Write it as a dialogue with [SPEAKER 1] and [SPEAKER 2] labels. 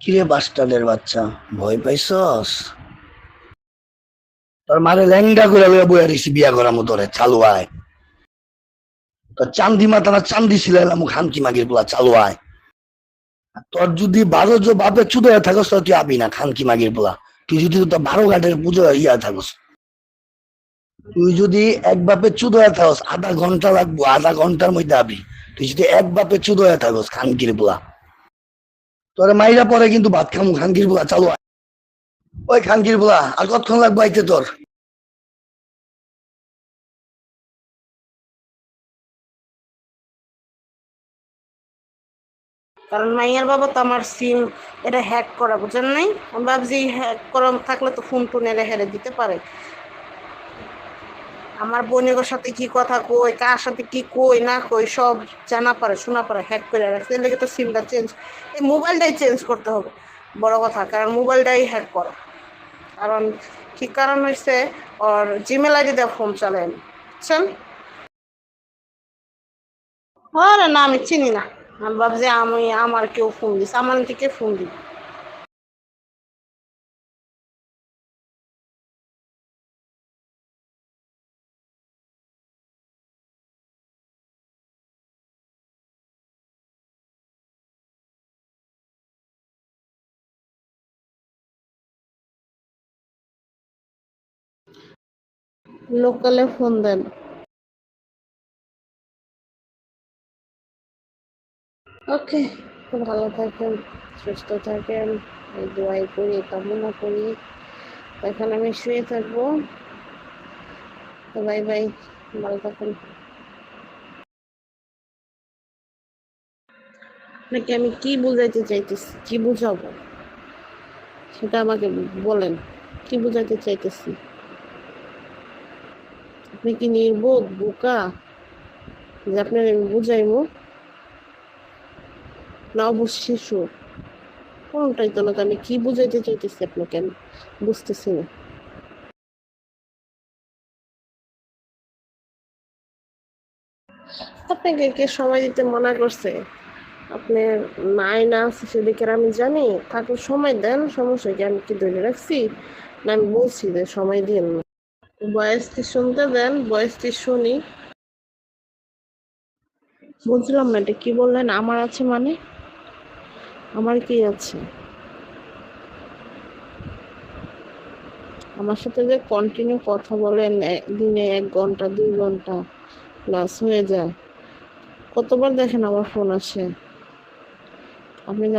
[SPEAKER 1] কিরে বাস্টার্ডের বাচ্চা, ভয় পাইছস? তোর মারে ল্যাংডা করে লইয়া বইয়া দিছি বিয়া করার মতো রে, চালু আয়। তোর চান্দি মাথা না চান্দি ছিলাইলাম খানকি মাগির গুলা, চালু আয়। তোর যদি 12 বাপে চুদ হয়ে থাকস তো তুই আবি না খানকি মাগির পোলা। তুই যদি তোর 12 ঘাটের পুজো ইয়া থাকস, তুই যদি এক বাপে চুদ হয়ে থাকস আধা ঘন্টা লাগবো, আধা ঘন্টার মধ্যে আবি। তুই যদি এক বাপে চুদ হয়ে থাকস খানকির পোলা, তোর মাইরা পরে কিন্তু ভাত খামু খানকির পোলা, চালু আয়। ওই খানকির পোলা আর কতক্ষণ লাগবো আইতে তোর?
[SPEAKER 2] কারণ মাইয়ার বাবা তো আমার সিম এটা হ্যাক করা, বুঝেন নাই? আমি ভাবছি হ্যাক করা থাকলে তো ফোন টোন এলে হেরে দিতে পারে। আমার বোনের সাথে কি কথা কই, কার সাথে কি কই না কই সব জানা পারে, শোনা পারে, হ্যাক করে রাখছে। এর লেগে তো সিমটা চেঞ্জ, এই মোবাইলটাই চেঞ্জ করতে হবে, বড় কথা। কারণ মোবাইলটাই হ্যাক করা, কারণ কি কারণ হয়েছে, ওর জিমেল আইডি দিয়ে ফোন চালায়, বুঝছেন? আরে না, আমি চিনি না। আমি ভাবছি আমার কেউ ফোন দিছে, আমার থেকে ফোন দিই। লোকালে ফোন দেন। ওকে, খুব ভালো থাকেন, সুস্থ থাকেন, এই দোয়াই করি, কামনা করি। এখন আমি শুয়ে থাকবো। তো বাই বাই, ভালো থাকুন। আপনাকে আমি কি বুঝাইতে চাইতেছি, কি বুঝাবো সেটা আমাকে বলেন। কি বুঝাইতে চাইতেছি? আপনি কি নির্বোধ বোকা যে আপনার আমি বুঝাইবো? না অবশ্য শিশু? কোনটাই তো না। তো আমি কি বুঝাইতে চাইতেছি আপনাকে আমি বুঝতেছি না। আপনাকে কে সময় দিতে মানা করছে? আপনি নাই না আছে সেদিকে আমি জানি, থাকুন সময় দেন, সমস্যা কি? আমি কি ধরে রাখছি? না আমি বলছি যে সময় দিন না, বয়সটি শুনতে দেন, বয়সটি শুনি। বুঝলাম না, এটা কি বললেন? আমার আছে মানে? আমার কি আছে? আমার সাথে যে কন্টিনিউ কথা বলেন, দিনে 1 ঘন্টা 2 ঘন্টা প্লাস হয়ে যায়। কতবার দেখেন আমার ফোন আসে? আপনি যেমন